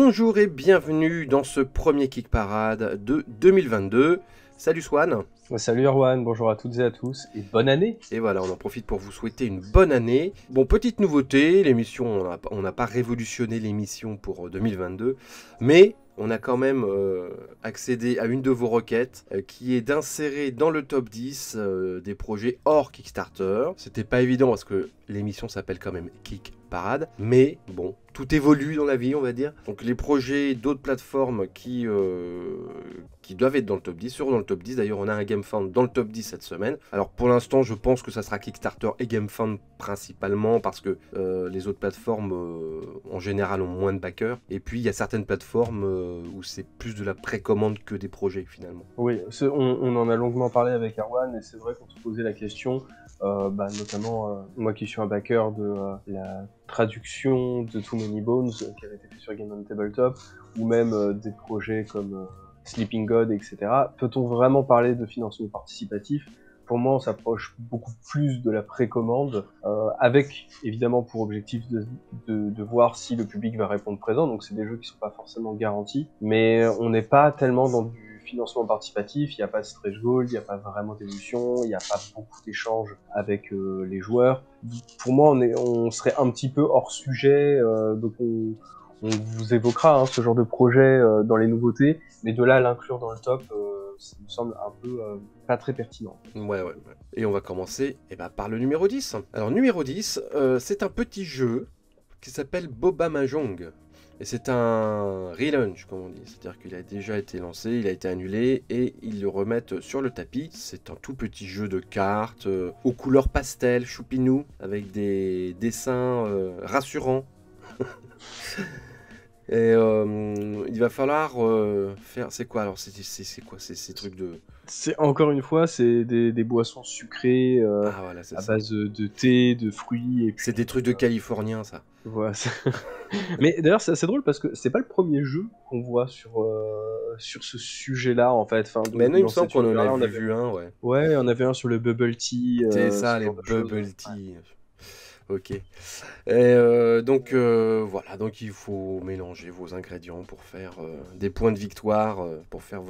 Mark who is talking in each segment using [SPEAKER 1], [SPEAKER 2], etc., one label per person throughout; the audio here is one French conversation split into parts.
[SPEAKER 1] Bonjour et bienvenue dans ce premier Kick Parade de 2022. Salut Swan.
[SPEAKER 2] Salut Erwan, bonjour à toutes et à tous, et bonne année.
[SPEAKER 1] Et voilà, on en profite pour vous souhaiter une bonne année. Bon, petite nouveauté, l'émission, on n'a pas révolutionné l'émission pour 2022, mais on a quand même accédé à une de vos requêtes, qui est d'insérer dans le top 10 des projets hors Kickstarter. C'était pas évident parce que l'émission s'appelle quand même Kick Parade, mais bon, tout évolue dans la vie, on va dire. Donc les projets d'autres plateformes qui doivent être dans le top 10 seront dans le top 10. D'ailleurs, on a un GameFound dans le top 10 cette semaine. Alors pour l'instant, je pense que ça sera Kickstarter et GameFound principalement parce que les autres plateformes en général ont moins de backers. Et puis il y a certaines plateformes où c'est plus de la précommande que des projets finalement.
[SPEAKER 2] Oui, on en a longuement parlé avec Erwan, et c'est vrai qu'on se posait la question, notamment moi qui suis un backer de la traduction de Too Many Bones qui avait été fait sur Game on Tabletop, ou même des projets comme Sleeping God, etc. Peut-on vraiment parler de financement participatif ? Pour moi, on s'approche beaucoup plus de la précommande, avec évidemment pour objectif de voir si le public va répondre présent. Donc c'est des jeux qui sont pas forcément garantis, mais on n'est pas tellement dans du financement participatif. Il n'y a pas de stretch goal, il n'y a pas vraiment d'évolution, il n'y a pas beaucoup d'échanges avec les joueurs. Pour moi, on serait un petit peu hors sujet, donc on vous évoquera ce genre de projet dans les nouveautés, mais de là à l'inclure dans le top, ça me semble un peu pas très pertinent.
[SPEAKER 1] Ouais. Et on va commencer par le numéro 10. Alors numéro 10, c'est un petit jeu qui s'appelle Boba Mahjong. Et c'est un relaunch, comme on dit. C'est-à-dire qu'il a déjà été lancé, il a été annulé et ils le remettent sur le tapis. C'est un tout petit jeu de cartes aux couleurs pastel, choupinou, avec des dessins rassurants. Et il va falloir faire... C'est quoi alors? C'est quoi ces trucs de...
[SPEAKER 2] C'est encore une fois, c'est des boissons sucrées
[SPEAKER 1] voilà,
[SPEAKER 2] à base de thé, de fruits. Et
[SPEAKER 1] c'est des trucs de Californiens, ça.
[SPEAKER 2] Voilà. Mais d'ailleurs, c'est assez drôle parce que c'est pas le premier jeu qu'on voit sur ce sujet-là, en fait. Enfin,
[SPEAKER 1] mais non, il me semble qu'on en avait vu un, ouais.
[SPEAKER 2] Ouais, on avait un sur le bubble tea.
[SPEAKER 1] C'est ça, les bubble tea. Ok. Et donc voilà, donc il faut mélanger vos ingrédients pour faire des points de victoire, pour faire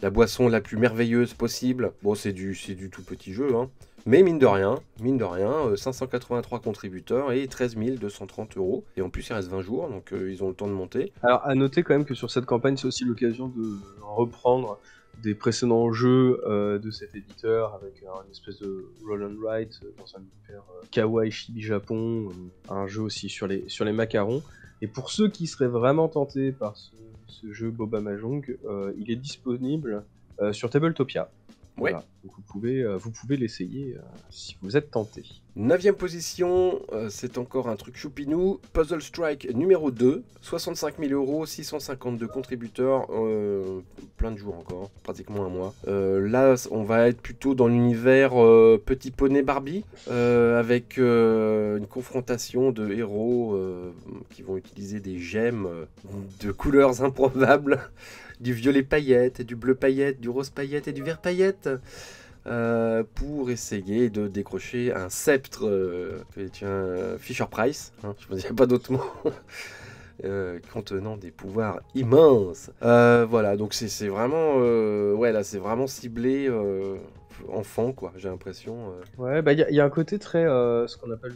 [SPEAKER 1] la boisson la plus merveilleuse possible. Bon, c'est du tout petit jeu, hein. Mais mine de rien, 583 contributeurs et 13 230 €. Et en plus, il reste 20 jours, donc ils ont le temps de monter.
[SPEAKER 2] Alors, à noter quand même que sur cette campagne, c'est aussi l'occasion de reprendre des précédents jeux de cet éditeur, avec une espèce de roll and write dans un univers kawaii chibi Japon, un jeu aussi sur les macarons. Et pour ceux qui seraient vraiment tentés par ce jeu Boba Mahjong, il est disponible sur Tabletopia.
[SPEAKER 1] Ouais.
[SPEAKER 2] Voilà. Donc vous pouvez l'essayer si vous êtes tenté.
[SPEAKER 1] 9ème position, c'est encore un truc choupinou. Puzzle Strike numéro 2, 65 000 €, 652 contributeurs, plein de jours encore, pratiquement un mois. Là, on va être plutôt dans l'univers Petit Poney Barbie, avec une confrontation de héros qui vont utiliser des gemmes de couleurs improbables. Du violet paillette, du bleu paillette, du rose paillette et du vert paillette, pour essayer de décrocher un sceptre Fisher Price, hein, je ne sais pas d'autre mot, contenant des pouvoirs immenses. Voilà, donc c'est vraiment, ouais, là c'est vraiment ciblé enfant, quoi, j'ai l'impression.
[SPEAKER 2] Ouais, bah il y a un côté très, ce qu'on appelle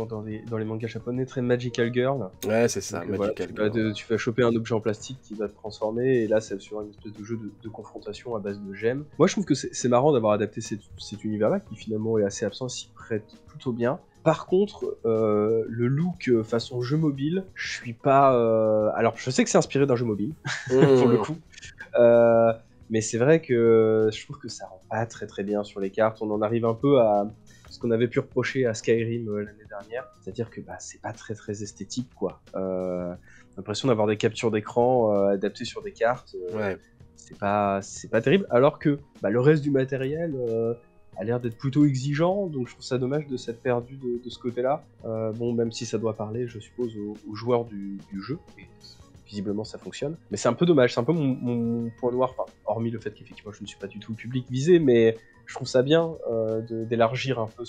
[SPEAKER 2] dans les mangas japonais, très Magical Girl.
[SPEAKER 1] Ouais, c'est ça,
[SPEAKER 2] Donc,
[SPEAKER 1] Magical Girl.
[SPEAKER 2] tu vas choper un objet en plastique qui va te transformer, et là c'est sur une espèce de jeu de confrontation à base de gemmes. Moi je trouve que c'est marrant d'avoir adapté cet univers-là, qui finalement est assez absent, s'y prête plutôt bien. Par contre, le look façon jeu mobile, je suis pas... Alors je sais que c'est inspiré d'un jeu mobile, pour le coup. Mais c'est vrai que je trouve que ça rend pas très très bien sur les cartes. On en arrive un peu à ce qu'on avait pu reprocher à Skyrim l'année dernière, c'est-à-dire que c'est pas très très esthétique, quoi. L'impression d'avoir des captures d'écran adaptées sur des cartes,
[SPEAKER 1] Ouais.
[SPEAKER 2] c'est pas terrible, alors que le reste du matériel a l'air d'être plutôt exigeant, donc je trouve ça dommage de s'être perdu de ce côté-là. Bon, même si ça doit parler, je suppose, aux joueurs du jeu, et visiblement ça fonctionne. Mais c'est un peu dommage, c'est un peu mon point noir, enfin, hormis le fait qu'effectivement je ne suis pas du tout le public visé, mais je trouve ça bien d'élargir un peu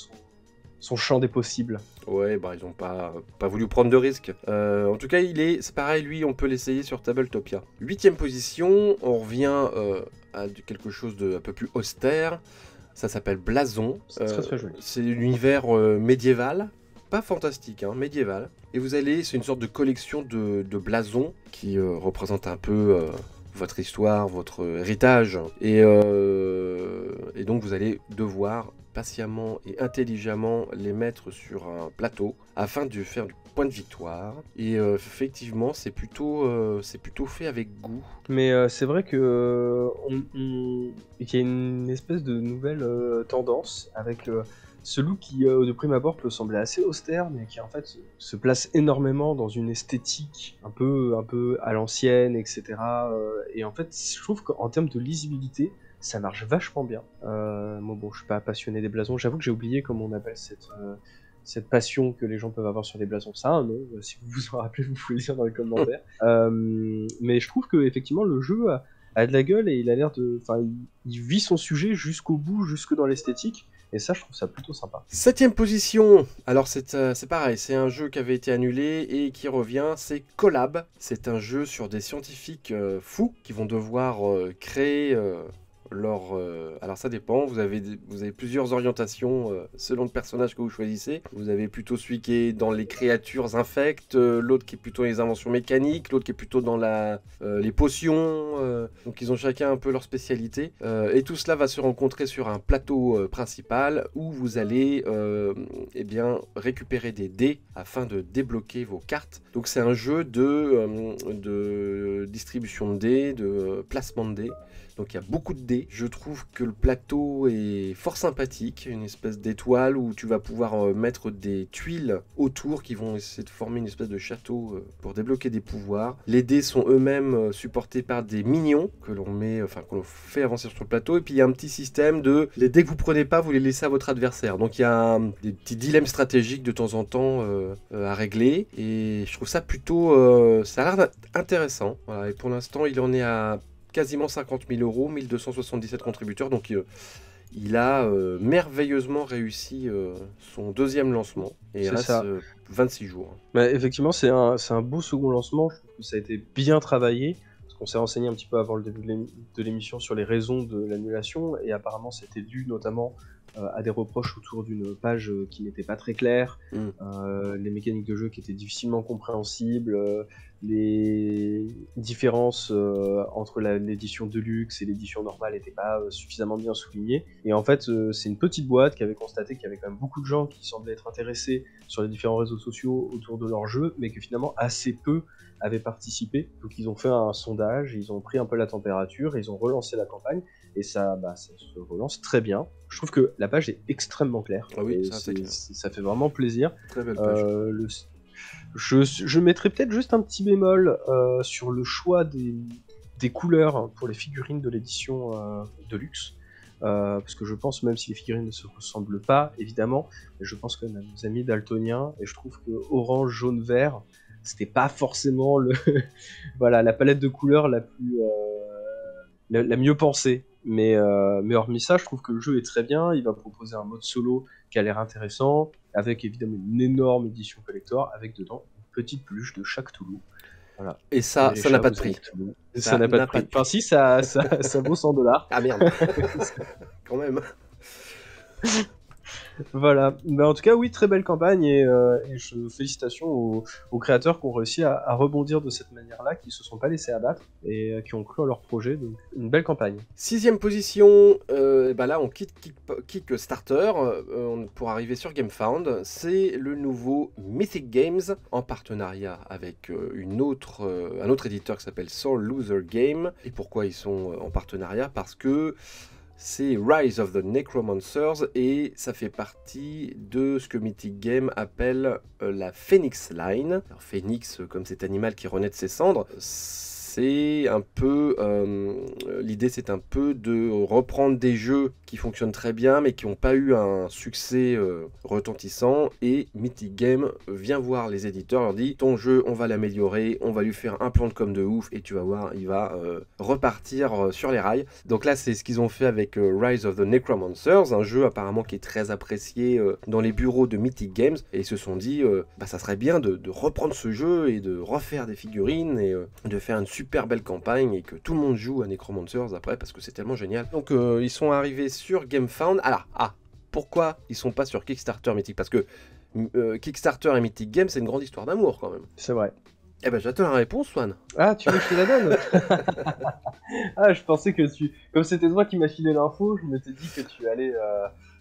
[SPEAKER 2] son champ des possibles.
[SPEAKER 1] Ouais, bah ils ont pas voulu prendre de risques. En tout cas, c'est pareil, lui, on peut l'essayer sur Tabletopia. 8e position, on revient à quelque chose de un peu plus austère. Ça s'appelle Blason.
[SPEAKER 2] C'est très joli.
[SPEAKER 1] C'est l'univers médiéval. Pas fantastique, hein, médiéval. Et c'est une sorte de collection de blasons qui représente un peu votre histoire, votre héritage. Et donc vous allez devoir patiemment et intelligemment les mettre sur un plateau afin de faire du point de victoire. Et effectivement, c'est plutôt fait avec goût.
[SPEAKER 2] Mais c'est vrai que qu'il y a une espèce de nouvelle tendance avec ce look qui, de prime abord, peut sembler assez austère, mais qui en fait se place énormément dans une esthétique un peu à l'ancienne, etc. Et en fait, je trouve qu'en termes de lisibilité, ça marche vachement bien. Moi, bon, je suis pas passionné des blasons. J'avoue que j'ai oublié comment on appelle cette passion que les gens peuvent avoir sur les blasons. Ça a un nom. Si vous vous en rappelez, vous pouvez le dire dans les commentaires. Mais je trouve que effectivement, le jeu a de la gueule et il a l'air de. Enfin, il vit son sujet jusqu'au bout, jusque dans l'esthétique. Et ça, je trouve ça plutôt sympa.
[SPEAKER 1] 7e position, alors c'est pareil, c'est un jeu qui avait été annulé et qui revient, c'est Collab. C'est un jeu sur des scientifiques fous qui vont devoir créer alors ça dépend, vous avez plusieurs orientations selon le personnage que vous choisissez. Vous avez plutôt celui qui est dans les créatures infectes, l'autre qui est plutôt dans les inventions mécaniques, l'autre qui est plutôt dans les potions. Donc ils ont chacun un peu leur spécialité. Et tout cela va se rencontrer sur un plateau principal où vous allez récupérer des dés afin de débloquer vos cartes. Donc c'est un jeu de distribution de dés, de placement de dés. Donc il y a beaucoup de dés. Je trouve que le plateau est fort sympathique, une espèce d'étoile où tu vas pouvoir mettre des tuiles autour qui vont essayer de former une espèce de château pour débloquer des pouvoirs. Les dés sont eux-mêmes supportés par des minions que l'on fait avancer sur le plateau. Et puis il y a un petit système de les dés que vous prenez pas, vous les laissez à votre adversaire. Donc il y a des petits dilemmes stratégiques de temps en temps à régler. Et je trouve ça plutôt, ça a l'air intéressant. Voilà. Et pour l'instant, il en est à quasiment 50 000 €, 1277 contributeurs, donc il a merveilleusement réussi son deuxième lancement, et il reste 26 jours.
[SPEAKER 2] Bah, effectivement, c'est un beau second lancement, je trouve que ça a été bien travaillé, parce qu'on s'est renseigné un petit peu avant le début de l'émission sur les raisons de l'annulation, et apparemment c'était dû notamment à des reproches autour d'une page qui n'était pas très claire, les mécaniques de jeu qui étaient difficilement compréhensibles, les différences entre l'édition Deluxe et l'édition normale n'étaient pas suffisamment bien soulignées. Et en fait, c'est une petite boîte qui avait constaté qu'il y avait quand même beaucoup de gens qui semblaient être intéressés sur les différents réseaux sociaux autour de leur jeu, mais que finalement assez peu avaient participé. Donc ils ont fait un sondage, ils ont pris un peu la température, ils ont relancé la campagne, et ça se relance très bien. Je trouve que la page est extrêmement claire.
[SPEAKER 1] Ah oui, ça, clair.
[SPEAKER 2] Ça fait vraiment plaisir.
[SPEAKER 1] Très belle page.
[SPEAKER 2] Je mettrais peut-être juste un petit bémol sur le choix des couleurs pour les figurines de l'édition Deluxe. Parce que je pense, même si les figurines ne se ressemblent pas, évidemment, mais je pense qu'on a nos amis daltoniens, et je trouve que orange, jaune, vert, c'était pas forcément la palette de couleurs la plus la mieux pensée. Mais hormis ça, je trouve que le jeu est très bien. Il va proposer un mode solo qui a l'air intéressant, avec évidemment une énorme édition collector, avec dedans une petite peluche de chaque Toulouse. Voilà.
[SPEAKER 1] Et ça n'a pas de prix.
[SPEAKER 2] Ça n'a pas de prix. Enfin si, ça vaut 100 $.
[SPEAKER 1] Ah merde. Quand même.
[SPEAKER 2] Voilà, mais en tout cas oui, très belle campagne, et félicitations aux créateurs qui ont réussi à rebondir de cette manière-là, qui se sont pas laissés abattre et qui ont cru à leur projet, donc une belle campagne.
[SPEAKER 1] 6e position, là on quitte Kickstarter pour arriver sur GameFound. C'est le nouveau Mythic Games en partenariat avec un autre éditeur qui s'appelle Soul Loser Game. Et pourquoi ils sont en partenariat? Parce que c'est Rise of the Necromancers et ça fait partie de ce que Mythic Game appelle la Phoenix Line. Alors, Phoenix, comme cet animal qui renaît de ses cendres, c'est un peu... l'idée, c'est un peu de reprendre des jeux qui fonctionnent très bien, mais qui n'ont pas eu un succès retentissant. Et Mythic Game vient voir les éditeurs, leur dit, ton jeu, on va l'améliorer, on va lui faire un plan de com de ouf, et tu vas voir, il va repartir sur les rails. Donc là, c'est ce qu'ils ont fait avec Rise of the Necromancers, un jeu apparemment qui est très apprécié dans les bureaux de Mythic Games, et ils se sont dit, ça serait bien de reprendre ce jeu et de refaire des figurines et de faire une super belle campagne et que tout le monde joue à Necromancers après parce que c'est tellement génial. Donc ils sont arrivés sur GameFound. Alors, pourquoi ils sont pas sur Kickstarter Mythic? Parce que Kickstarter et Mythic Games, c'est une grande histoire d'amour quand même.
[SPEAKER 2] C'est vrai.
[SPEAKER 1] Eh ben j'attends la réponse, Swan.
[SPEAKER 2] Ah, tu veux que je te la donne? Ah, je pensais que comme c'était toi qui m'as filé l'info, je m'étais dit que tu allais...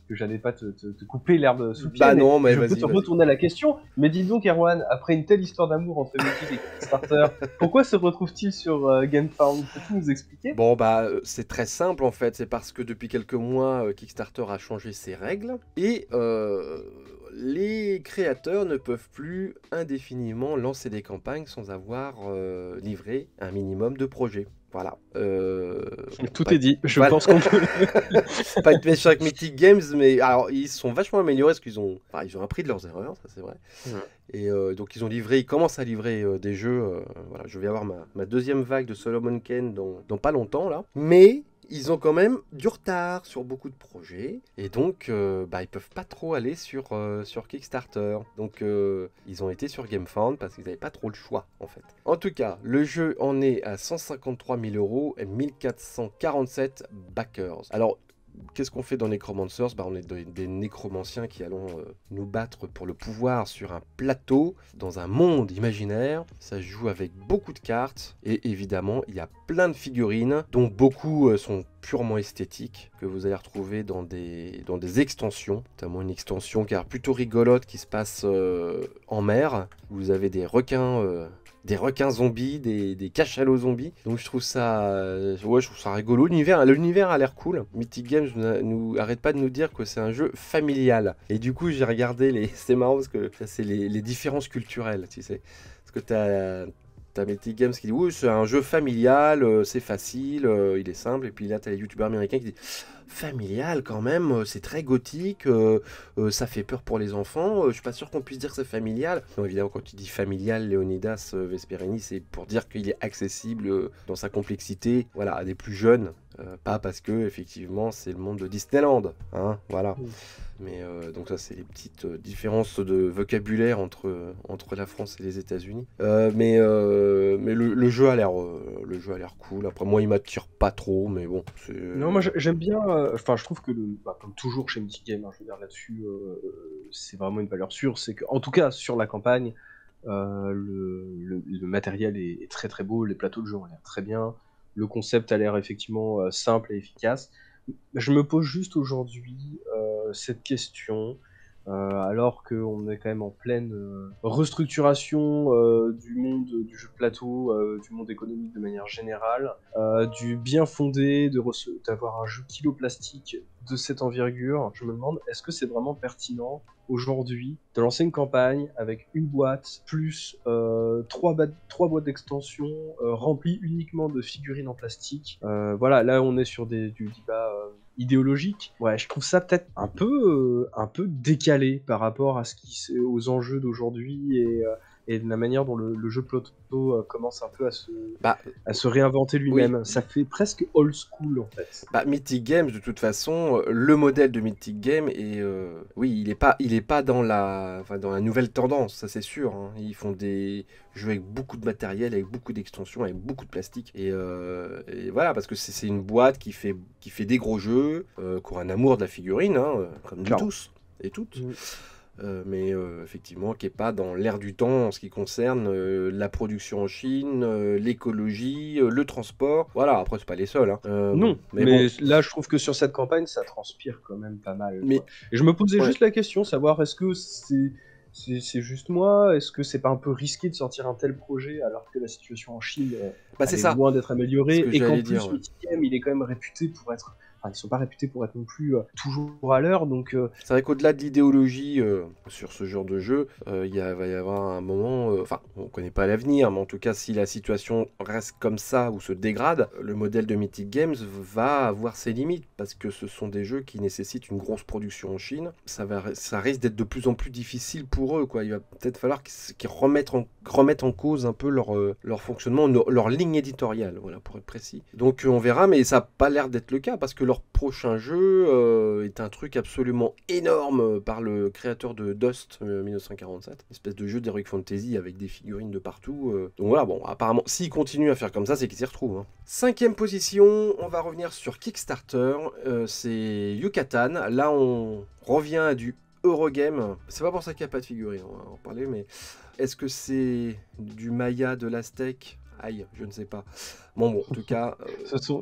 [SPEAKER 2] que j'allais pas te couper l'herbe sous le pied.
[SPEAKER 1] Bah non, mais
[SPEAKER 2] je peux te retourner la question. Mais dis donc, Erwan, après une telle histoire d'amour entre Mythic et Kickstarter, pourquoi se retrouve-t-il sur GameFound? Peux-tu nous expliquer?
[SPEAKER 1] Bon, c'est très simple en fait. C'est parce que depuis quelques mois, Kickstarter a changé ses règles et les créateurs ne peuvent plus indéfiniment lancer des campagnes sans avoir livré un minimum de projets. Voilà.
[SPEAKER 2] Tout est dit, je pense qu'on peut...
[SPEAKER 1] Pas être méchant avec Mythic Games, mais alors ils sont vachement améliorés parce qu'ils ont appris de leurs erreurs, ça c'est vrai. Et donc ils commencent à livrer des jeux. Voilà, je vais avoir ma deuxième vague de Solomon Kane dans pas longtemps là. Mais ils ont quand même du retard sur beaucoup de projets et donc ils peuvent pas trop aller sur Kickstarter. Donc ils ont été sur GameFound parce qu'ils n'avaient pas trop le choix en fait. En tout cas, le jeu en est à 153 000 € et 1447 backers. Alors qu'est-ce qu'on fait dans Necromancers? On est des nécromanciens qui allons nous battre pour le pouvoir sur un plateau, dans un monde imaginaire. Ça se joue avec beaucoup de cartes, et évidemment, il y a plein de figurines, dont beaucoup sont purement esthétiques, que vous allez retrouver dans des extensions, notamment une extension qui est plutôt rigolote, qui se passe en mer. Vous avez des requins zombies, des cachalots zombies. Donc je trouve ça rigolo. L'univers a l'air cool. Mythic Games arrête pas de nous dire que c'est un jeu familial. Et du coup, j'ai regardé c'est marrant parce que ça, c'est les différences culturelles, tu sais. Parce que t'as Mythic Games qui dit oui, c'est un jeu familial, c'est facile, il est simple. Et puis là, t'as les youtubeurs américains qui disent familial quand même, c'est très gothique, ça fait peur pour les enfants, je suis pas sûr qu'on puisse dire que c'est familial. Non, évidemment, quand tu dis familial, Leonidas Vesperini, c'est pour dire qu'il est accessible dans sa complexité, voilà, à des plus jeunes, pas parce que effectivement c'est le monde de Disneyland, hein, voilà. Mais donc ça, c'est les petites différences de vocabulaire entre la France et les États-Unis. Mais le jeu a l'air cool. Après, moi, il m'attire pas trop, mais bon.
[SPEAKER 2] Non, moi j'aime bien. Enfin, je trouve que comme toujours chez Mythic Game, je veux dire là-dessus, c'est vraiment une valeur sûre. C'est que, en tout cas, sur la campagne, le matériel est très très beau. Les plateaux de jeu ont l'air très bien. Le concept a l'air effectivement simple et efficace. Je me pose juste aujourd'hui cette question, alors qu'on est quand même en pleine restructuration du monde du jeu de plateau, du monde économique de manière générale, du bien fondé d'avoir un jeu kiloplastique de cette envergure. Je me demande, est-ce que c'est vraiment pertinent aujourd'hui de lancer une campagne avec une boîte plus trois boîtes d'extension remplies uniquement de figurines en plastique. Voilà, là on est sur du débat idéologique. Ouais, je trouve ça peut-être un peu décalé par rapport aux enjeux d'aujourd'hui et de la manière dont le jeu plateau commence un peu à se réinventer lui-même. Oui. Ça fait presque old school en fait.
[SPEAKER 1] Mythic Games, de toute façon, le modèle de Mythic Games est, oui, il est pas dans la nouvelle tendance, ça c'est sûr. Hein. Ils font des jeux avec beaucoup de matériel, avec beaucoup d'extensions, avec beaucoup de plastique. Et voilà, parce que c'est une boîte qui fait des gros jeux, qui ont un amour de la figurine, hein, comme nous tous et toutes. Mais effectivement, qui n'est pas dans l'air du temps en ce qui concerne la production en Chine, l'écologie, le transport. Voilà, après, c'est pas les seuls. Hein.
[SPEAKER 2] Non, mais bon. Là, je trouve que sur cette campagne, ça transpire quand même pas mal. Mais... Et je me posais juste la question, savoir est-ce que c'est juste moi? Est-ce que c'est pas un peu risqué de sortir un tel projet alors que la situation en Chine est loin d'être améliorée et qu'en plus, Mythic Game, il est quand même réputé pour être ils sont pas réputés pour être non plus toujours à l'heure, donc
[SPEAKER 1] C'est vrai qu'au-delà de l'idéologie sur ce genre de jeu, va y avoir un moment, enfin, on connaît pas l'avenir, mais en tout cas, si la situation reste comme ça ou se dégrade, le modèle de Mythic Games va avoir ses limites, parce que ce sont des jeux qui nécessitent une grosse production en Chine. Ça risque d'être de plus en plus difficile pour eux, quoi. Il va peut-être falloir qu'ils remettent en cause un peu leur fonctionnement, leur ligne éditoriale, voilà, pour être précis. Donc on verra, mais ça n'a pas l'air d'être le cas, parce que leur prochain jeu est un truc absolument énorme par le créateur de Dust 1947, une espèce de jeu d'Heroic Fantasy avec des figurines de partout. Donc voilà, bon, apparemment, s'ils continuent à faire comme ça, c'est qu'ils s'y retrouvent. Hein. 5e position, on va revenir sur Kickstarter, c'est Yucatan. Là, on revient à du Eurogame. C'est pas pour ça qu'il n'y a pas de figurines, on va en parler, mais est-ce que c'est du Maya, de l'Aztèque? Aïe, je ne sais pas. Bon, en tout cas...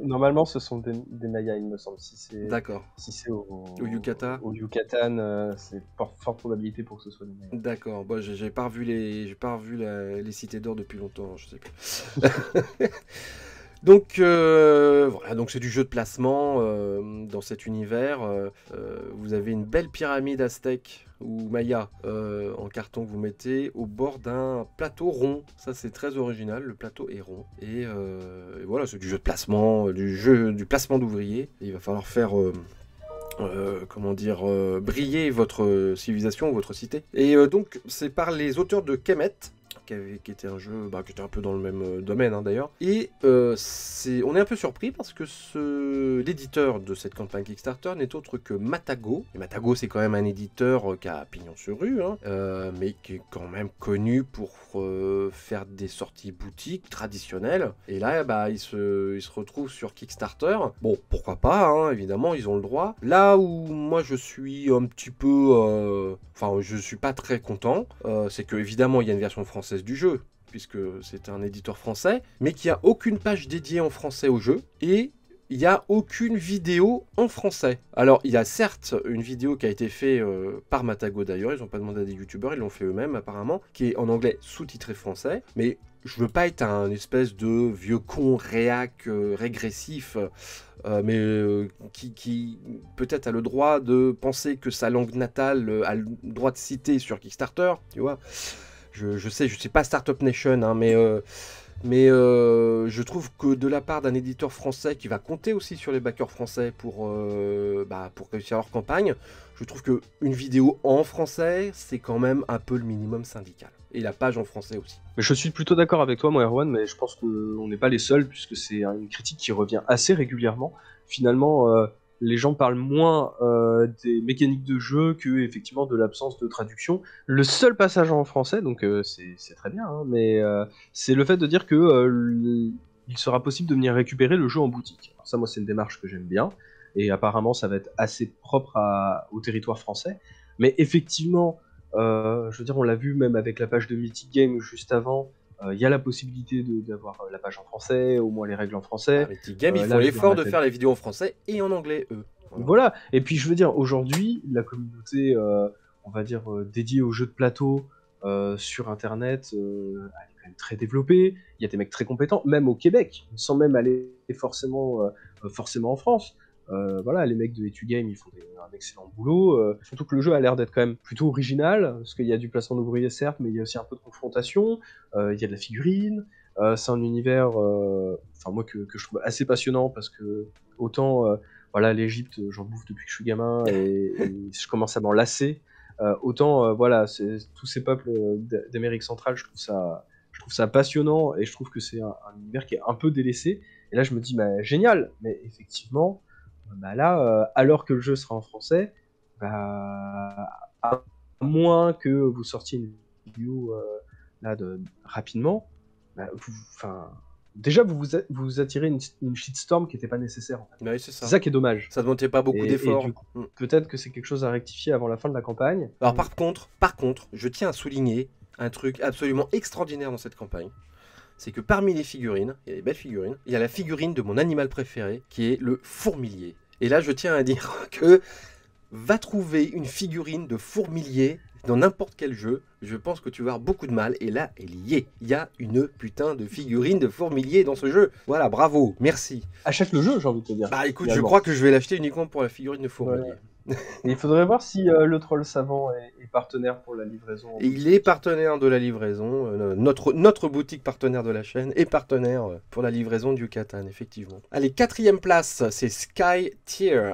[SPEAKER 2] Normalement, ce sont des Mayas, il me semble.
[SPEAKER 1] D'accord.
[SPEAKER 2] Si c'est au
[SPEAKER 1] Yucatan.
[SPEAKER 2] Au Yucatan, c'est forte probabilité pour que ce soit des Mayas.
[SPEAKER 1] D'accord. Bon, j'ai pas revu les cités d'or depuis longtemps, je sais plus. Donc voilà, donc c'est du jeu de placement dans cet univers. Vous avez une belle pyramide aztèque ou maya en carton que vous mettez au bord d'un plateau rond. Ça c'est très original, le plateau est rond. Et voilà, c'est du jeu de placement, du placement d'ouvriers. Il va falloir faire briller votre civilisation, votre cité. Et donc c'est par les auteurs de Kemet, qui était un jeu qui était un peu dans le même domaine d'ailleurs. Et on est un peu surpris parce que l'éditeur de cette campagne Kickstarter n'est autre que Matago. Et Matago, c'est quand même un éditeur qui a pignon sur rue, mais qui est quand même connu pour faire des sorties boutiques traditionnelles. Et là, il se retrouve sur Kickstarter. Bon, pourquoi pas, évidemment, ils ont le droit. Là où moi je suis un petit peu... je suis pas très content, c'est que évidemment il y a une version française du jeu, puisque c'est un éditeur français, mais qu'il n'y a aucune page dédiée en français au jeu, et il n'y a aucune vidéo en français. Alors, il y a certes une vidéo qui a été faite par Matago d'ailleurs, ils n'ont pas demandé à des youtubeurs, ils l'ont fait eux-mêmes apparemment, qui est en anglais sous-titré français, mais je veux pas être un espèce de vieux con réac régressif, mais qui peut-être a le droit de penser que sa langue natale a le droit de citer sur Kickstarter, tu vois. Je sais, je suis pas Startup Nation, mais je trouve que de la part d'un éditeur français qui va compter aussi sur les backers français pour réussir leur campagne, je trouve qu'une vidéo en français, c'est quand même un peu le minimum syndical. Et la page en français aussi.
[SPEAKER 2] Mais je suis plutôt d'accord avec toi, moi, Erwan, mais je pense qu'on n'est pas les seuls, puisque c'est une critique qui revient assez régulièrement. Finalement, les gens parlent moins des mécaniques de jeu que effectivement de l'absence de traduction. Le seul passage en français, donc c'est très bien, mais c'est le fait de dire que il sera possible de venir récupérer le jeu en boutique. Alors ça, moi, c'est une démarche que j'aime bien, et apparemment, ça va être assez propre au territoire français. Mais effectivement, je veux dire, on l'a vu même avec la page de Mythic Game juste avant. Il y a la possibilité d'avoir la page en français, au moins les règles en français.
[SPEAKER 1] Mythic Game, ils font l'effort de faire les vidéos en français et en anglais, eux.
[SPEAKER 2] Voilà. Et puis je veux dire, aujourd'hui, la communauté, on va dire, dédiée aux jeux de plateau sur Internet, elle est quand même très développée. Il y a des mecs très compétents, même au Québec, sans même aller forcément en France. Voilà, les mecs de Etu Game, ils font un excellent boulot. Surtout que le jeu a l'air d'être quand même plutôt original, parce qu'il y a du placement d'ouvriers certes, mais il y a aussi un peu de confrontation. Il y a de la figurine. C'est un univers, moi que je trouve assez passionnant, parce que autant voilà, l'Égypte, j'en bouffe depuis que je suis gamin et je commence à m'en lasser. Autant voilà, tous ces peuples d'Amérique centrale, je trouve ça passionnant, et je trouve que c'est un univers qui est un peu délaissé. Et là, je me dis, génial, mais effectivement, là, alors que le jeu sera en français, à moins que vous sortiez une vidéo rapidement, déjà vous attirez une shitstorm qui n'était pas nécessaire. En fait.
[SPEAKER 1] Ouais, c'est ça.
[SPEAKER 2] C'est ça qui est dommage.
[SPEAKER 1] Ça ne demandait pas beaucoup d'efforts.
[SPEAKER 2] Peut-être que c'est quelque chose à rectifier avant la fin de la campagne.
[SPEAKER 1] Alors par contre, je tiens à souligner un truc absolument extraordinaire dans cette campagne. C'est que parmi les figurines, il y a des belles figurines, il y a la figurine de mon animal préféré, qui est le fourmilier. Et là, je tiens à dire que va trouver une figurine de fourmilier, dans n'importe quel jeu, je pense que tu vas avoir beaucoup de mal. Et là, elle y est. Il y a une putain de figurine de fourmilier dans ce jeu. Voilà, bravo, merci.
[SPEAKER 2] Achète le jeu, j'ai envie de te dire.
[SPEAKER 1] Bah écoute, je
[SPEAKER 2] finalement.
[SPEAKER 1] crois que je vais l'acheter uniquement pour la figurine de fourmilier.
[SPEAKER 2] Et il faudrait voir si le troll savant est partenaire pour la livraison.
[SPEAKER 1] Et il est partenaire de la livraison, notre boutique partenaire de la chaîne est partenaire pour la livraison du Yucatan, effectivement. Allez, 4e place, c'est Sky Tier.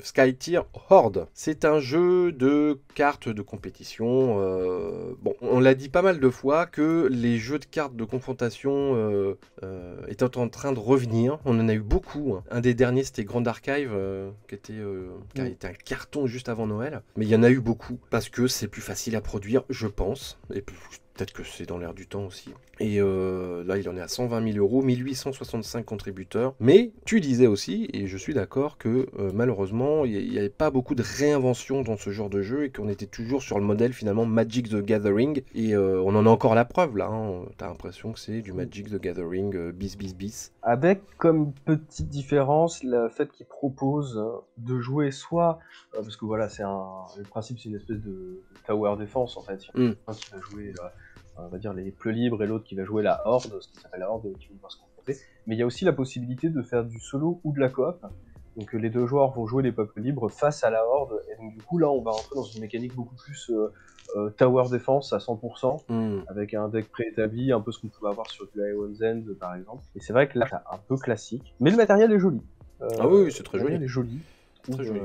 [SPEAKER 1] Sky Tier Horde. C'est un jeu de cartes de compétition. Bon, on l'a dit pas mal de fois que les jeux de cartes de confrontation étaient en train de revenir. On en a eu beaucoup. Hein. Un des derniers, c'était Grand Archive, qui a été un carton juste avant Noël. Mais il y en a eu beaucoup, parce que c'est plus facile à produire, je pense. Et peut-être que c'est dans l'air du temps aussi. Et là, il en est à 120 000 €, 1865 contributeurs. Mais tu disais aussi, et je suis d'accord, que malheureusement, il n'y avait pas beaucoup de réinvention dans ce genre de jeu et qu'on était toujours sur le modèle finalement Magic the Gathering. Et on en a encore la preuve là. Hein. T'as l'impression que c'est du Magic the Gathering bis.
[SPEAKER 2] Avec comme petite différence le fait qu'ils proposent de jouer soit, parce que voilà, le principe c'est une espèce de tower defense en fait. Il y en a un qui va jouer on va dire les plus libres et l'autre qui va jouer la horde, ce qui s'appelle la horde, qui vont devoir se confronter. Mais il y a aussi la possibilité de faire du solo ou de la coop. Donc les deux joueurs vont jouer les peuples libres face à la horde. Et donc du coup là on va rentrer dans une mécanique beaucoup plus tower defense à 100%, avec un deck préétabli, un peu ce qu'on pouvait avoir sur du Ion's End par exemple. Et c'est vrai que là c'est un peu classique. Mais le matériel est joli.
[SPEAKER 1] Ah oui, c'est très joli.
[SPEAKER 2] Le matériel est joli.
[SPEAKER 1] Très joli.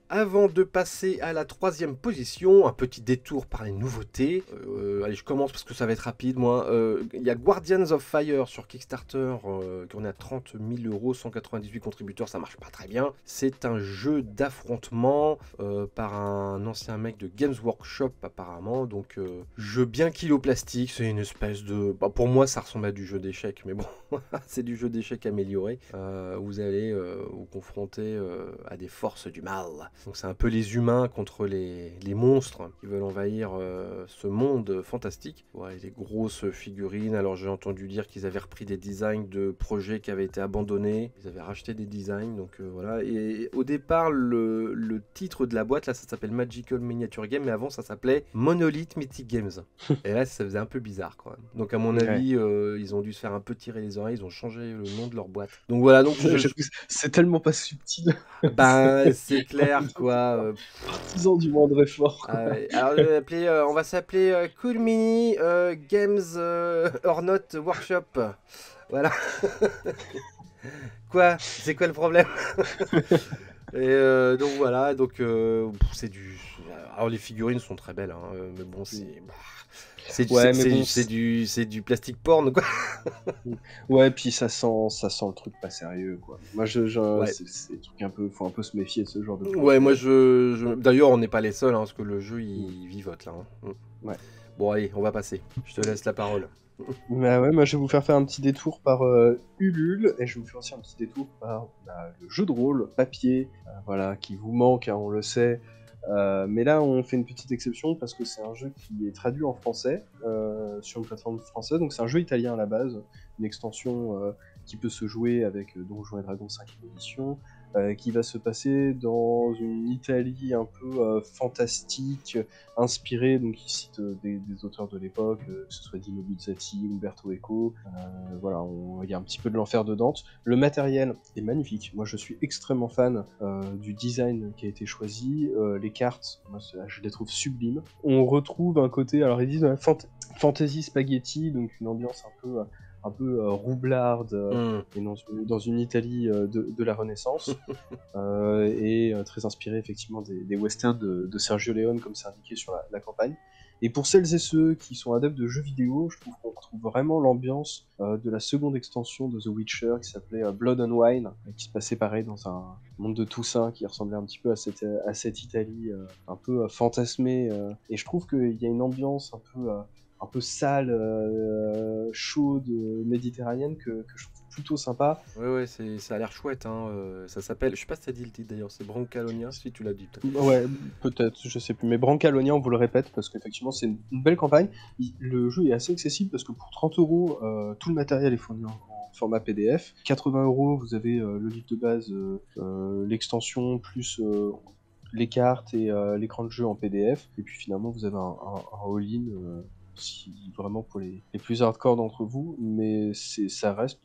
[SPEAKER 1] Avant de passer à la 3e position, un petit détour par les nouveautés. Allez, je commence parce que ça va être rapide, moi. Il y a Guardians of Fire sur Kickstarter, qui en est à 30 000 €, 198 contributeurs, ça marche pas très bien. C'est un jeu d'affrontement par un ancien mec de Games Workshop, apparemment. Donc, jeu bien kiloplastique, c'est une espèce de... Bah, pour moi, ça ressemble à du jeu d'échecs, mais bon, c'est du jeu d'échecs amélioré. Vous allez vous confronter à des forces du mal. Donc c'est un peu les humains contre les monstres qui veulent envahir ce monde fantastique. Ouais, des grosses figurines. Alors j'ai entendu dire qu'ils avaient repris des designs de projets qui avaient été abandonnés. Ils avaient racheté des designs. Donc voilà. Et au départ, le titre de la boîte, là, ça s'appelle Magical Miniature Game, mais avant, ça s'appelait Monolith Mythic Games. Et là, ça faisait un peu bizarre, quand même. Donc à mon avis, ils ont dû se faire un peu tirer les oreilles. Ils ont changé le nom de leur boîte. Donc voilà. Donc
[SPEAKER 2] c'est tellement pas subtil.
[SPEAKER 1] Ben, c'est clair, quoi.
[SPEAKER 2] Partisan du moindre effort.
[SPEAKER 1] Ah ouais. Alors, on va s'appeler Cool Mini Games or Not Workshop. Voilà. Quoi? C'est quoi le problème? Et donc voilà, donc c'est du... Alors les figurines sont très belles, hein, mais bon, c'est du plastique porn, quoi.
[SPEAKER 2] Ouais, puis ça sent le truc pas sérieux, quoi. Moi, c'est des trucs un peu, faut un peu se méfier de ce genre de trucs.
[SPEAKER 1] Ouais, moi d'ailleurs, on n'est pas les seuls, hein, parce que le jeu il vivote là. Hein.
[SPEAKER 2] Ouais.
[SPEAKER 1] Bon, allez, on va passer. Je te laisse la parole.
[SPEAKER 2] Bah ouais, moi je vais vous faire un petit détour par Ulule, et je vais vous faire aussi un petit détour par le jeu de rôle papier, voilà, qui vous manque, hein, on le sait. Mais là, on fait une petite exception parce que c'est un jeu qui est traduit en français sur une plateforme française. Donc c'est un jeu italien à la base, une extension qui peut se jouer avec Donjons et Dragons 5e édition, qui va se passer dans une Italie un peu fantastique, inspirée, donc il cite des auteurs de l'époque, que ce soit Dino Buzzati, Umberto Eco, voilà, il y a un petit peu de l'enfer de Dante. Le matériel est magnifique, moi je suis extrêmement fan du design qui a été choisi, les cartes, moi je les trouve sublimes. On retrouve un côté, alors ils disent fantasy spaghetti, donc une ambiance un peu roublarde, et dans une Italie de la Renaissance, et très inspiré effectivement des westerns de Sergio Leone, comme c'est indiqué sur la campagne. Et pour celles et ceux qui sont adeptes de jeux vidéo, je trouve qu'on retrouve vraiment l'ambiance de la seconde extension de The Witcher qui s'appelait Blood and Wine, qui se passait pareil dans un monde de Toussaint qui ressemblait un petit peu à cette Italie un peu fantasmée. Et je trouve qu'il y a une ambiance un peu sale, chaude, méditerranéenne que je trouve plutôt sympa.
[SPEAKER 1] Ouais, ça a l'air chouette, hein. Ça s'appelle, je sais pas si t'as dit le titre d'ailleurs, c'est Brancalonia, si tu l'as dit peut-être.
[SPEAKER 2] Ouais, peut-être, je sais plus, mais Brancalonia, on vous le répète, parce qu'effectivement c'est une belle campagne. Le jeu est assez accessible parce que pour 30 €, tout le matériel est fourni en format PDF. 80 €, vous avez le livre de base, l'extension, plus les cartes et l'écran de jeu en PDF. Et puis finalement, vous avez un all-in, si vraiment pour les plus hardcore d'entre vous, mais ça reste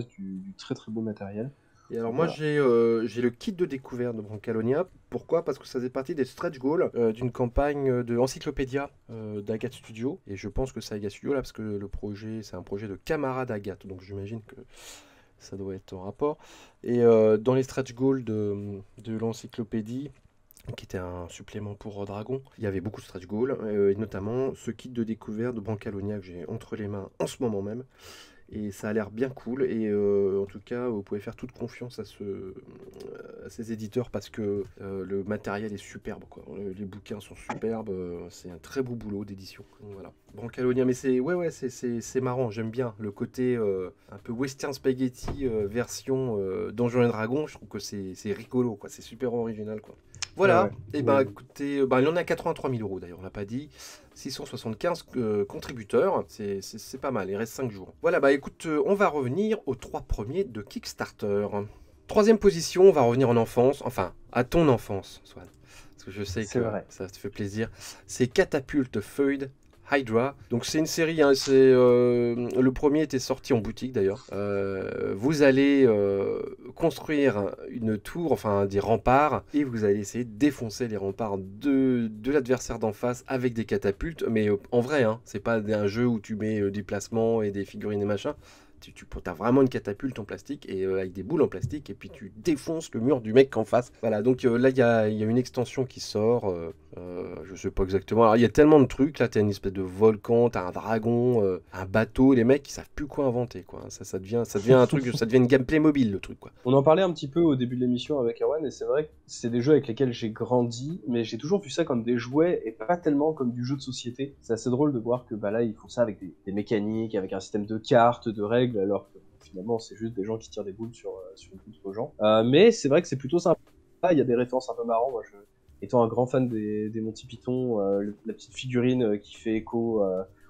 [SPEAKER 2] du très très beau matériel.
[SPEAKER 1] Et alors moi
[SPEAKER 2] Voilà.
[SPEAKER 1] j'ai le kit de découverte de Brancalonia. Pourquoi? Parce que ça faisait partie des stretch goals d'une campagne de Encyclopédia d'Agathe Studio. Et je pense que c'est Agathe Studio là parce que le projet c'est un projet de camarade Agathe. Donc j'imagine que ça doit être en rapport. Et dans les stretch goals de l'encyclopédie, qui était un supplément pour Dragon, il y avait beaucoup de stretch goals, et notamment ce kit de découverte de Brancalonia que j'ai entre les mains en ce moment même. Et ça a l'air bien cool. Et en tout cas, vous pouvez faire toute confiance à ces éditeurs parce que le matériel est superbe, quoi. Les bouquins sont superbes. C'est un très beau boulot d'édition. Donc, voilà. Brancalonia, mais c'est marrant. J'aime bien le côté un peu western spaghetti version Donjons et Dragons. Je trouve que c'est rigolo, quoi. C'est super original, quoi. Voilà.
[SPEAKER 2] Ouais.
[SPEAKER 1] Et ben écoutez, il en a 83 000 euros d'ailleurs. On l'a pas dit. 675 contributeurs, c'est pas mal, il reste 5 jours. Voilà, bah écoute, on va revenir aux 3 premiers de Kickstarter. Troisième position, on va revenir en enfance, enfin, à ton enfance, Swan. Parce que je sais que ça te fait plaisir. C'est Catapult Foiled Hydra. Donc c'est une série, hein, le premier était sorti en boutique d'ailleurs. Vous allez construire une tour, enfin des remparts, et vous allez essayer de défoncer les remparts de l'adversaire d'en face avec des catapultes. Mais en vrai, hein, c'est pas un jeu où tu mets des placements et des figurines et machin. Tu as vraiment une catapulte en plastique et avec des boules en plastique et puis tu défonces le mur du mec en face. Voilà, donc là il y a une extension qui sort. Je sais pas exactement. Alors il y a tellement de trucs. Là tu as une espèce de volcan, tu as un dragon, un bateau. Les mecs ils savent plus quoi inventer, quoi. Ça devient un truc, ça devient une gameplay mobile le truc, quoi.
[SPEAKER 2] On en parlait un petit peu au début de l'émission avec Erwan et c'est vrai que c'est des jeux avec lesquels j'ai grandi, mais j'ai toujours vu ça comme des jouets et pas tellement comme du jeu de société. C'est assez drôle de voir que bah là ils font ça avec des mécaniques, avec un système de cartes, de règles, alors que finalement c'est juste des gens qui tirent des boules sur d'autres gens. Mais c'est vrai que c'est plutôt sympa. Il y a des références un peu marrantes. Moi, étant un grand fan des Monty Python, la petite figurine qui fait écho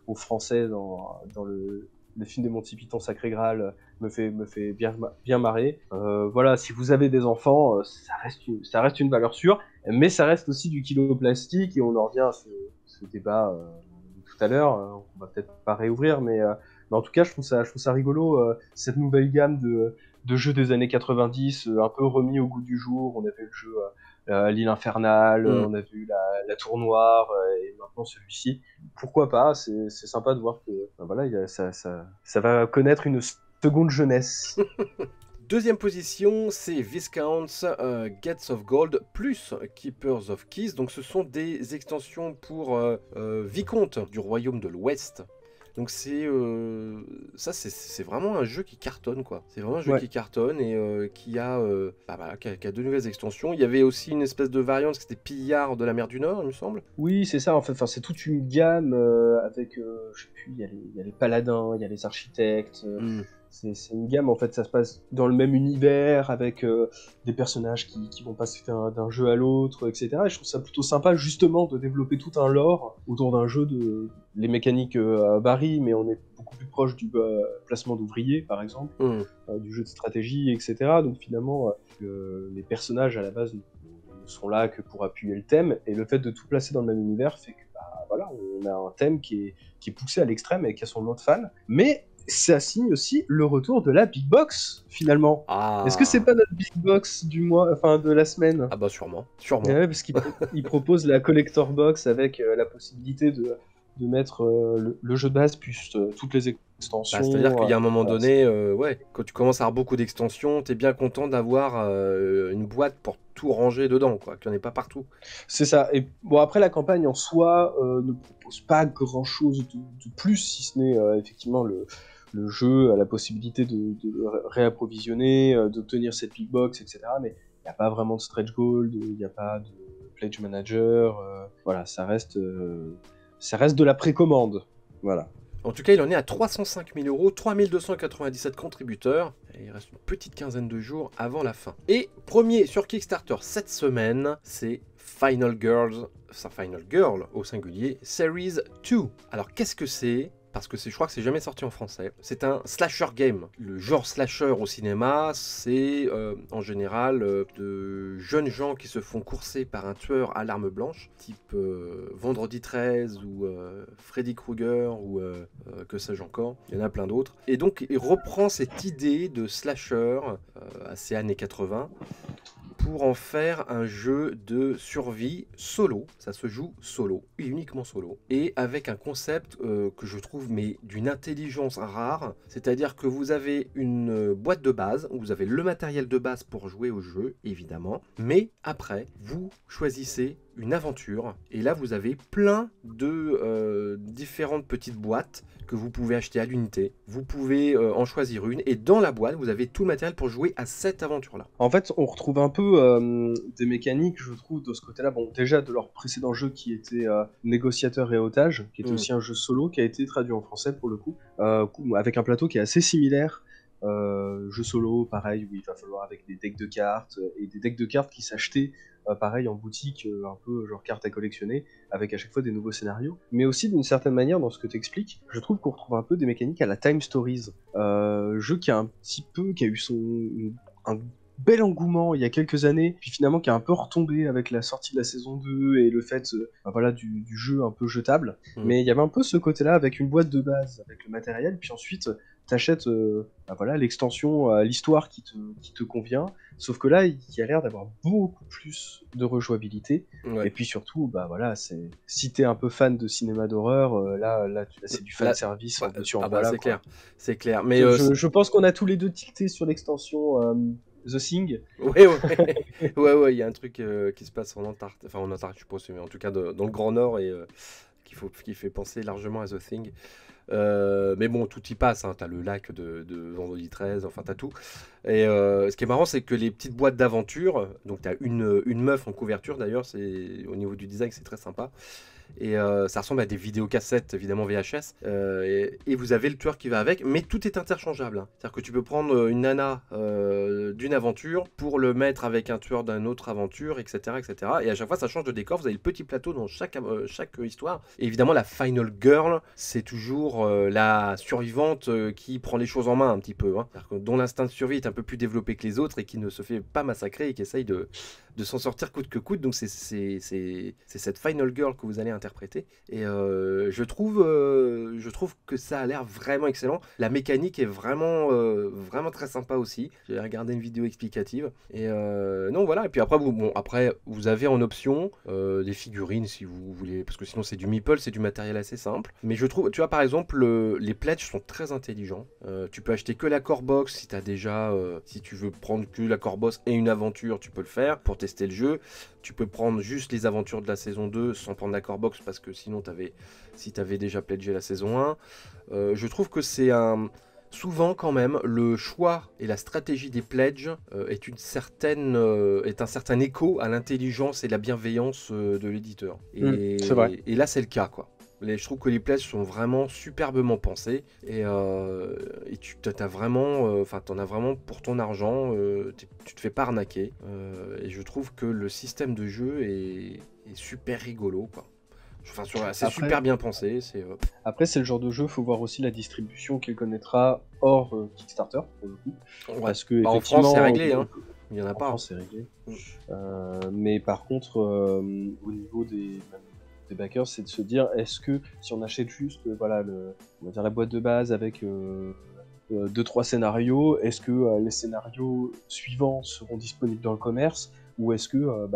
[SPEAKER 2] aux Français dans le film des Monty Python Sacré Graal me fait bien marrer. Voilà, si vous avez des enfants, ça reste une valeur sûre, mais ça reste aussi du kilo plastique et on en revient à ce débat tout à l'heure. On va peut-être pas réouvrir, mais en tout cas, je trouve ça rigolo cette nouvelle gamme de jeux des années 90, un peu remis au goût du jour. On avait le jeu l'île infernale, on a vu la tour noire et maintenant celui-ci. Pourquoi pas? C'est sympa de voir que ben voilà, ça va connaître une seconde jeunesse.
[SPEAKER 1] Deuxième position, c'est Viscounts Gates of Gold plus Keepers of Keys. Donc ce sont des extensions pour Vicomte du Royaume de l'Ouest. Donc c'est vraiment un jeu qui cartonne, quoi. C'est vraiment un jeu qui cartonne et qui a de nouvelles extensions. Il y avait aussi une espèce de variante, c'était Pillard de la mer du Nord, il me semble.
[SPEAKER 2] Oui, c'est ça en fait. Enfin, c'est toute une gamme avec, je sais plus, il y a les paladins, il y a les architectes. C'est une gamme, en fait, ça se passe dans le même univers, avec des personnages qui vont passer d'un jeu à l'autre, etc. Et je trouve ça plutôt sympa, justement, de développer tout un lore autour d'un jeu les mécaniques varient, mais on est beaucoup plus proche du placement d'ouvriers, par exemple, du jeu de stratégie, etc. Donc finalement, les personnages, à la base, ne sont là que pour appuyer le thème, et le fait de tout placer dans le même univers fait que, voilà, on a un thème qui est poussé à l'extrême et qui a son lot de fans, mais ça signe aussi le retour de la Big Box, finalement. Est-ce que c'est pas notre Big Box du mois, enfin de la semaine?
[SPEAKER 1] Ah bah sûrement.
[SPEAKER 2] Ouais, parce qu'il propose la Collector Box avec la possibilité de mettre le jeu de base plus toutes les extensions.
[SPEAKER 1] C'est-à-dire qu'il y a un moment donné, quand tu commences à avoir beaucoup d'extensions, t'es bien content d'avoir une boîte pour tout ranger dedans, quoi, qu'il n'y en ait pas partout.
[SPEAKER 2] C'est ça. Et bon, après, la campagne en soi ne propose pas grand-chose de plus, si ce n'est effectivement le jeu a la possibilité de réapprovisionner, d'obtenir cette big box, etc. Mais il n'y a pas vraiment de stretch goal, il n'y a pas de pledge manager. Voilà, ça reste de la précommande. Voilà.
[SPEAKER 1] En tout cas, il en est à 305 000 euros, 3297 contributeurs, et il reste une petite quinzaine de jours avant la fin. Et premier sur Kickstarter cette semaine, c'est Final Girl au singulier, Series 2. Alors qu'est-ce que c'est ? parce que je crois que c'est jamais sorti en français. C'est un slasher game. Le genre slasher au cinéma, c'est en général de jeunes gens qui se font courser par un tueur à l'arme blanche, type Vendredi 13 ou Freddy Krueger ou que sais-je encore. Il y en a plein d'autres. Et donc il reprend cette idée de slasher assez années 80 pour en faire un jeu de survie solo. Ça se joue solo, et uniquement solo. Et avec un concept que je trouve mais d'une intelligence rare. C'est-à-dire que vous avez une boîte de base, où vous avez le matériel de base pour jouer au jeu, évidemment. Mais après, vous choisissez une aventure. Et là, vous avez plein de différentes petites boîtes que vous pouvez acheter à l'unité. Vous pouvez en choisir une. Et dans la boîte, vous avez tout le matériel pour jouer à cette aventure-là.
[SPEAKER 2] En fait, on retrouve un peu des mécaniques, je trouve, de ce côté-là. Bon, déjà de leur précédent jeu qui était Négociateur et Otage, qui était aussi un jeu solo, qui a été traduit en français pour le coup, avec un plateau qui est assez similaire. Jeu solo, pareil, où il va falloir avec des decks de cartes, et des decks de cartes qui s'achetaient pareil en boutique, un peu genre cartes à collectionner, avec à chaque fois des nouveaux scénarios. Mais aussi d'une certaine manière, dans ce que tu expliques, je trouve qu'on retrouve un peu des mécaniques à la Time Stories. Jeu qui a eu un bel engouement il y a quelques années, puis finalement qui a un peu retombé avec la sortie de la saison 2 et le fait voilà, du jeu un peu jetable. Mais il y avait un peu ce côté-là avec une boîte de base, avec le matériel, puis ensuite t'achètes voilà, l'extension, l'histoire qui te convient, sauf que là il y a l'air d'avoir beaucoup plus de rejouabilité, et puis surtout voilà, si t'es un peu fan de cinéma d'horreur, là c'est du fan service.
[SPEAKER 1] C'est clair. Mais
[SPEAKER 2] je pense qu'on a tous les deux tilté sur l'extension The Thing.
[SPEAKER 1] Ouais, il y a un truc qui se passe en Antarctique, enfin en Antarctique je suppose, mais en tout cas dans le Grand Nord, et qui fait penser largement à The Thing. Mais bon, tout y passe, hein. T'as le lac de Vendredi 13, enfin t'as tout. Et ce qui est marrant, c'est que les petites boîtes d'aventure, donc t'as une meuf en couverture d'ailleurs, au niveau du design c'est très sympa. Et ça ressemble à des vidéocassettes, évidemment VHS. Et vous avez le tueur qui va avec, mais tout est interchangeable, hein. C'est-à-dire que tu peux prendre une nana d'une aventure pour le mettre avec un tueur d'une autre aventure, etc., etc. Et à chaque fois, ça change de décor. Vous avez le petit plateau dans chaque histoire. Et évidemment, la Final Girl, c'est toujours la survivante qui prend les choses en main un petit peu, hein. C'est-à-dire que dont l'instinct de survie est un peu plus développé que les autres et qui ne se fait pas massacrer et qui essaye de s'en sortir coûte que coûte. Donc c'est cette Final Girl que vous allez interpréter. Et je trouve que ça a l'air vraiment excellent. La mécanique est vraiment très sympa aussi. J'ai regardé une vidéo explicative. Et non, voilà. Et puis après, vous avez en option des figurines si vous voulez. Parce que sinon, c'est du meeple, c'est du matériel assez simple. Mais je trouve, tu vois, par exemple, les pledges sont très intelligents. Tu peux acheter que la core box si t'as déjà, si tu veux prendre que la core box et une aventure, tu peux le faire pour tester le jeu. Tu peux prendre juste les aventures de la saison 2 sans prendre la core box, parce que sinon si t'avais déjà pledgé la saison 1. Je trouve que c'est souvent quand même le choix et la stratégie des pledges est un certain écho à l'intelligence et la bienveillance de l'éditeur.
[SPEAKER 2] C'est vrai.
[SPEAKER 1] Et là c'est le cas, quoi. Je trouve que les pledges sont vraiment superbement pensés, et tu t'en as vraiment pour ton argent, tu te fais pas arnaquer, et je trouve que le système de jeu est super rigolo, quoi. Enfin, c'est super bien pensé.
[SPEAKER 2] Après, c'est le genre de jeu, faut voir aussi la distribution qu'il connaîtra hors Kickstarter, pour le coup.
[SPEAKER 1] Ouais.
[SPEAKER 2] Parce que,
[SPEAKER 1] en France, c'est réglé, hein. Il y en a pas.
[SPEAKER 2] En France, c'est réglé. Mais par contre, au niveau des backers, c'est de se dire, est-ce que si on achète juste on va dire la boîte de base avec 2-3 scénarios, est-ce que les scénarios suivants seront disponibles dans le commerce, ou est-ce que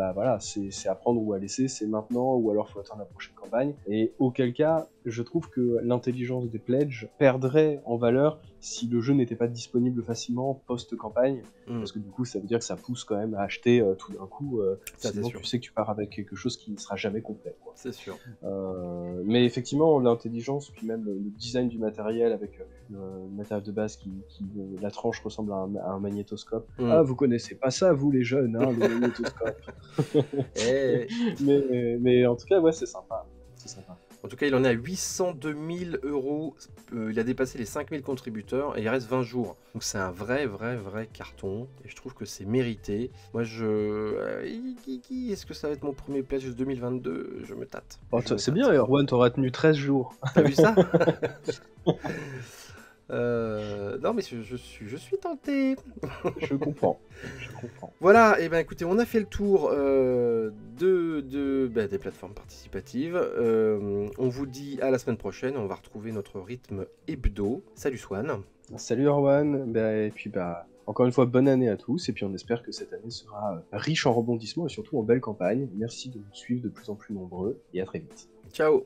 [SPEAKER 2] c'est à prendre ou à laisser, c'est maintenant, ou alors faut attendre la prochaine campagne? Et auquel cas, je trouve que l'intelligence des pledges perdrait en valeur si le jeu n'était pas disponible facilement post-campagne, parce que du coup ça veut dire que ça pousse quand même à acheter tout d'un coup, sinon tu sais que tu pars avec quelque chose qui ne sera jamais complet, quoi.
[SPEAKER 1] C'est sûr.
[SPEAKER 2] Mais effectivement, l'intelligence, puis même le design du matériel, avec le matériel de base la tranche ressemble à un magnétoscope. Ah, vous connaissez pas ça, vous les jeunes, hein, le magnétoscope. Mais en tout cas, ouais, c'est sympa. C'est sympa.
[SPEAKER 1] En tout cas, il en est à 802 000 euros. Il a dépassé les 5 000 contributeurs et il reste 20 jours. Donc c'est un vrai carton. Et je trouve que c'est mérité. Moi, est-ce que ça va être mon premier pledge 2022? Je me tâte.
[SPEAKER 2] Oh, c'est bien, Erwan, t'auras tenu 13 jours.
[SPEAKER 1] T'as vu ça? Non, mais je suis tenté.
[SPEAKER 2] Je comprends.
[SPEAKER 1] Voilà, et ben écoutez, on a fait le tour des plateformes participatives. On vous dit à la semaine prochaine. On va retrouver notre rythme hebdo. Salut Swan.
[SPEAKER 2] Salut Erwan. Et puis encore une fois, bonne année à tous. Et puis on espère que cette année sera riche en rebondissements et surtout en belles campagnes. Merci de nous suivre de plus en plus nombreux. Et à très vite.
[SPEAKER 1] Ciao.